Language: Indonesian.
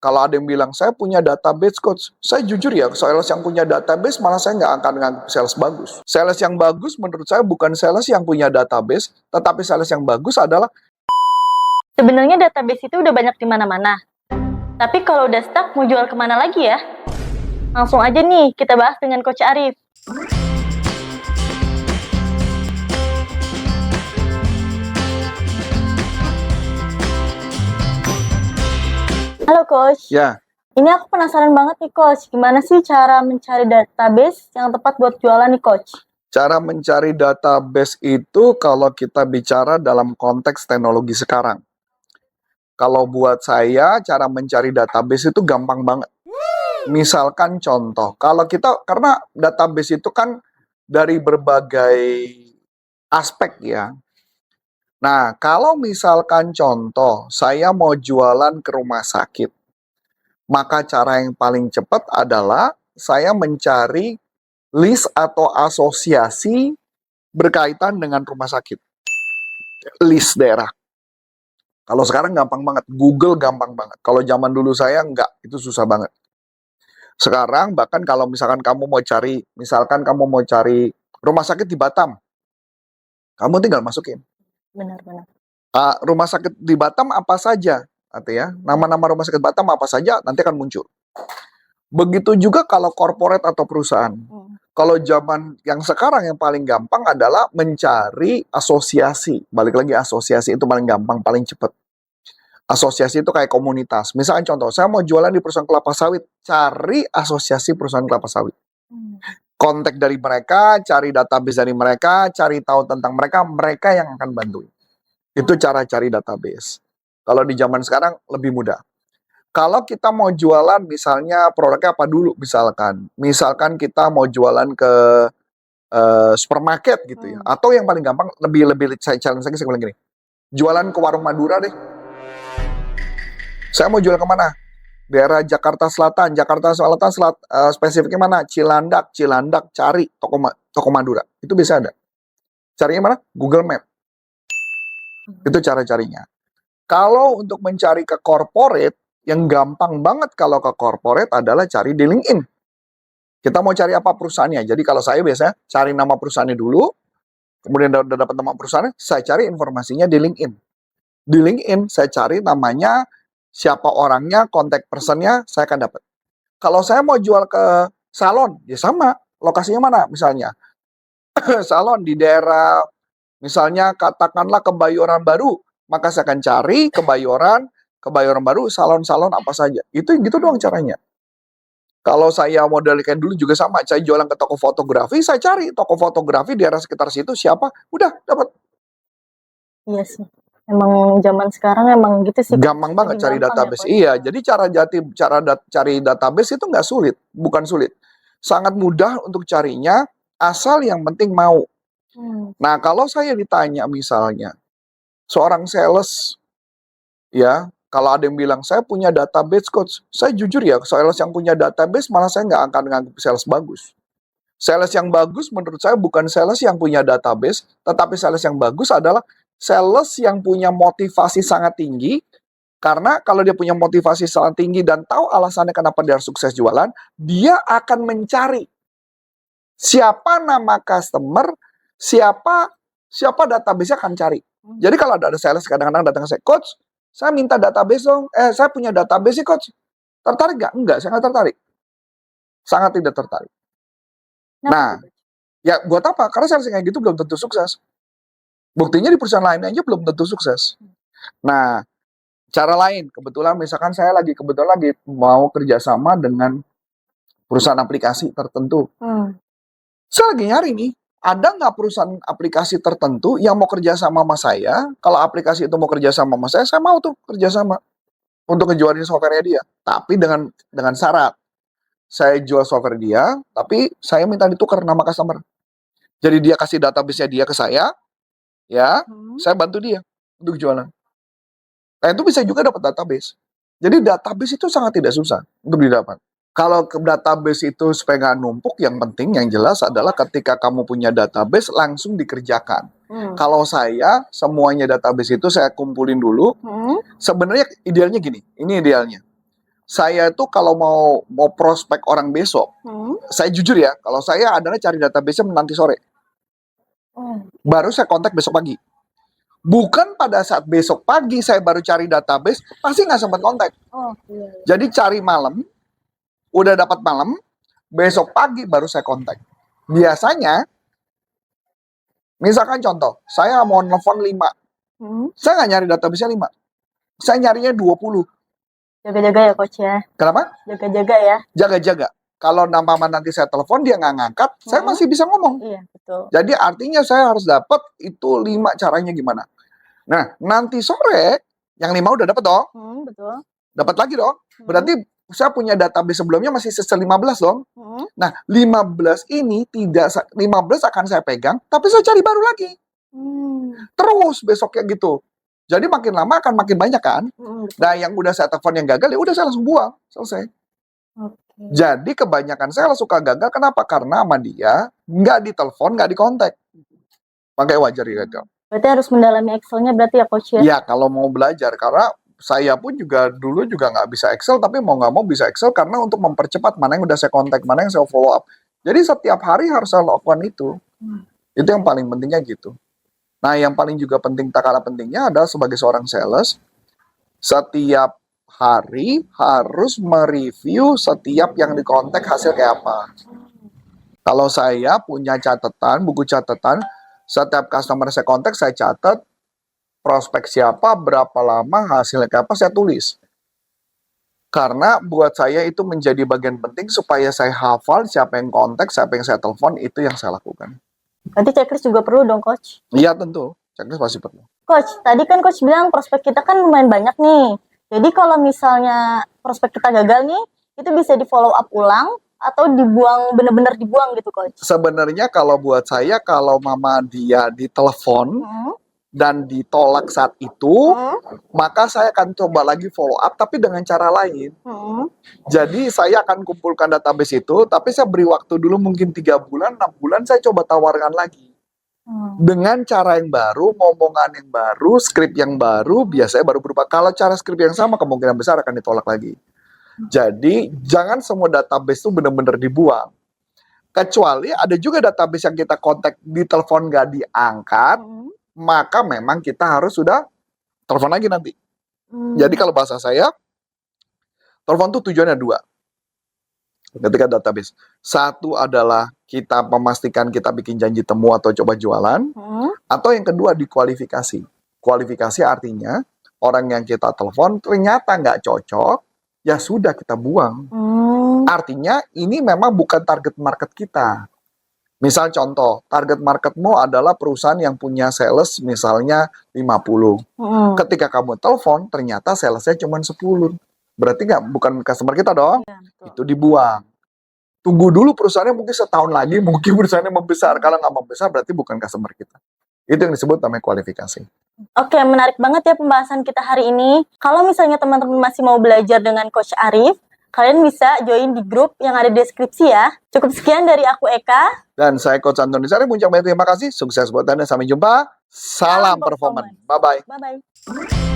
Kalau ada yang bilang, saya punya database coach. Saya jujur ya, sales yang punya database malah saya nggak akan nganggap sales bagus. Sales yang bagus menurut saya bukan sales yang punya database, tetapi sales yang bagus adalah Sebenarnya database itu udah banyak di mana-mana. Tapi kalau udah stuck, mau jual kemana lagi ya? Langsung aja nih, kita bahas dengan Coach Arif. Halo Coach. ya Ini aku penasaran banget nih Coach, gimana sih cara mencari database yang tepat buat jualan nih Coach? cara mencari database itu kalau kita bicara dalam konteks teknologi sekarang. Kalau buat saya, cara mencari database itu gampang banget. Misalkan contoh, karena database itu kan dari berbagai aspek ya. Nah, kalau misalkan contoh, saya mau jualan ke rumah sakit, maka cara yang paling cepat adalah saya mencari list atau asosiasi berkaitan dengan rumah sakit. List daerah. Kalau sekarang gampang banget, Google gampang banget. Kalau zaman dulu saya enggak, itu susah banget. Sekarang bahkan kalau misalkan kamu mau cari rumah sakit di Batam, kamu tinggal masukin. Benar-benar. Rumah sakit di Batam apa saja, artinya nama-nama rumah sakit Batam apa saja nanti akan muncul. Begitu juga kalau corporate atau perusahaan. Kalau zaman yang sekarang yang paling gampang adalah mencari asosiasi. Balik lagi asosiasi itu paling gampang, paling cepat. Asosiasi itu kayak komunitas. Misalkan contoh, saya mau jualan di perusahaan kelapa sawit, cari asosiasi perusahaan kelapa sawit. Kontak dari mereka, cari database dari mereka, cari tahu tentang mereka, mereka yang akan bantuin. Itu cara cari database. Kalau di zaman sekarang lebih mudah. Kalau kita mau jualan misalnya produknya apa dulu misalkan kita mau jualan ke supermarket gitu ya, atau yang paling gampang lebih saya challenge lagi, saya bilang gini, jualan ke warung Madura deh. Saya mau jual kemana? Daerah Jakarta Selatan, spesifiknya mana? Cilandak, cari toko Madura. Itu bisa ada. Carinya mana? Google Map. Itu cara carinya. Kalau untuk mencari ke corporate, yang gampang banget kalau ke corporate adalah cari di LinkedIn. Kita mau cari apa perusahaannya. Jadi kalau saya biasanya cari nama perusahaannya dulu, kemudian udah dapat nama perusahaannya, saya cari informasinya di LinkedIn. Di LinkedIn saya cari namanya, siapa orangnya, kontak personnya, saya akan dapat. Kalau saya mau jual ke salon, ya sama. Lokasinya mana misalnya? Salon di daerah, misalnya katakanlah Kebayoran Baru, maka saya akan cari Kebayoran Baru, salon-salon apa saja. Itu gitu doang caranya. Kalau saya modal kayak dulu juga sama, saya jualan ke toko fotografi, saya cari toko fotografi di daerah sekitar situ siapa, udah dapat. Iya sih. Emang zaman sekarang emang gitu sih. Gampang banget cari database. Iya, jadi cara cari database itu nggak sulit, bukan sulit. Sangat mudah untuk carinya, asal yang penting mau. Nah, kalau saya ditanya misalnya, seorang sales, ya, kalau ada yang bilang, saya punya database coach, saya jujur ya, sales yang punya database malah saya nggak akan nganggap sales bagus. Sales yang bagus menurut saya bukan sales yang punya database, tetapi sales yang bagus adalah sales yang punya motivasi sangat tinggi, karena kalau dia punya motivasi sangat tinggi dan tahu alasannya kenapa dia harus sukses jualan, dia akan mencari siapa nama customer, siapa database-nya akan cari. Jadi kalau ada sales kadang-kadang datang ke saya, coach, saya minta database dong, saya punya database sih coach. Tertarik nggak? Enggak, saya nggak tertarik. Sangat tidak tertarik. Nah, ya buat apa? Karena sales kayak gitu belum tentu sukses. Buktinya di perusahaan lain aja belum tentu sukses. Nah, cara lain, kebetulan misalkan saya lagi mau kerjasama dengan perusahaan aplikasi tertentu. Saya lagi nyari nih, ada nggak perusahaan aplikasi tertentu yang mau kerjasama sama saya? Kalau aplikasi itu mau kerjasama sama saya mau tuh kerjasama untuk ngejualin software-nya dia. Tapi dengan syarat, saya jual software dia, tapi saya minta ditukar nama customer. Jadi dia kasih database-nya dia ke saya, ya, saya bantu dia untuk jualan. Nah, itu bisa juga dapat database. Jadi database itu sangat tidak susah untuk didapat. Kalau ke database itu supaya nggak numpuk, yang penting, yang jelas adalah ketika kamu punya database, langsung dikerjakan. Kalau saya, semuanya database itu saya kumpulin dulu. Sebenarnya idealnya gini, ini idealnya. saya itu kalau mau prospek orang besok, saya jujur ya, kalau saya adalah cari database-nya nanti sore. Baru saya kontak besok pagi. Bukan pada saat besok pagi saya baru cari database, pasti nggak sempat kontak. Jadi cari malam, udah dapat malam, besok pagi baru saya kontak. Biasanya, misalkan contoh, saya mau nelfon 5. Saya nggak nyari database-nya 5. Saya nyarinya 20. Jaga-jaga ya coach ya. Kenapa? Jaga-jaga ya. Jaga-jaga. Kalau nama nanti saya telepon dia nggak ngangkat, saya masih bisa ngomong. Iya, betul. Jadi artinya saya harus dapat itu 5 caranya gimana. Nah, nanti sore yang 5 udah dapat dong. Betul. Dapat lagi dong. Berarti saya punya database sebelumnya masih sisa 15 dong. Nah, 15 ini 15 akan saya pegang, tapi saya cari baru lagi. Terus besoknya gitu. Jadi makin lama akan makin banyak kan. Nah, yang udah saya telepon yang gagal ya udah saya langsung buang, selesai. Jadi kebanyakan saya suka gagal, kenapa? Karena sama dia nggak ditelepon, nggak dikontak. Makanya wajar dia gagal. Berarti harus mendalami Excel-nya berarti ya coach ya? Iya, kalau mau belajar. Karena saya pun dulu juga nggak bisa Excel, tapi mau nggak mau bisa Excel karena untuk mempercepat mana yang udah saya kontak, mana yang saya follow up. Jadi setiap hari harus saya lakukan itu. Itu yang paling pentingnya gitu. Nah, yang paling juga penting, tak kalah pentingnya adalah sebagai seorang sales, setiap hari harus mereview setiap yang dikontak hasil kayak apa. Kalau saya punya catatan, buku catatan, setiap customer saya kontak, saya catat prospek siapa, berapa lama, hasilnya kayak apa, saya tulis. Karena buat saya itu menjadi bagian penting supaya saya hafal siapa yang kontak, siapa yang saya telepon, itu yang saya lakukan. Berarti checklist juga perlu dong coach? Iya tentu, checklist pasti perlu. Coach, tadi kan coach bilang prospek kita kan lumayan banyak nih. Jadi kalau misalnya prospek kita gagal nih, itu bisa di follow up ulang atau dibuang, bener-bener dibuang gitu coach? Sebenarnya kalau buat saya, kalau mama dia ditelepon dan ditolak saat itu, maka saya akan coba lagi follow up tapi dengan cara lain. Jadi saya akan kumpulkan database itu, tapi saya beri waktu dulu mungkin 3 bulan, 6 bulan, saya coba tawarkan lagi. Dengan cara yang baru, ngomongan yang baru, skrip yang baru, biasanya baru berubah. Kalau cara skrip yang sama, kemungkinan besar akan ditolak lagi. Jadi, jangan semua database itu benar-benar dibuang. Kecuali ada juga database yang kita kontak di telepon nggak diangkat, maka memang kita harus sudah telepon lagi nanti. Jadi kalau bahasa saya, telepon itu tujuannya 2. Ketika database. 1 adalah kita memastikan kita bikin janji temu atau coba jualan. Atau yang kedua dikualifikasi. Kualifikasi artinya orang yang kita telepon ternyata nggak cocok, ya sudah kita buang. Artinya ini memang bukan target market kita. Misal contoh, target marketmu adalah perusahaan yang punya sales misalnya 50. Ketika kamu telepon, ternyata salesnya cuma 10. Berarti bukan customer kita dong. Ya, itu dibuang. Tunggu dulu perusahaannya mungkin setahun lagi, mungkin perusahaannya membesar. Kalau nggak membesar berarti bukan customer kita. Itu yang disebut namanya kualifikasi. Oke, menarik banget ya pembahasan kita hari ini. Kalau misalnya teman-teman masih mau belajar dengan Coach Arif, kalian bisa join di grup yang ada di deskripsi ya. Cukup sekian dari aku Eka. Dan saya Coach Antoni Sarif, ucapkan terima kasih. Sukses buat Anda, sampai jumpa. Salam performance. Bye-bye. Bye-bye.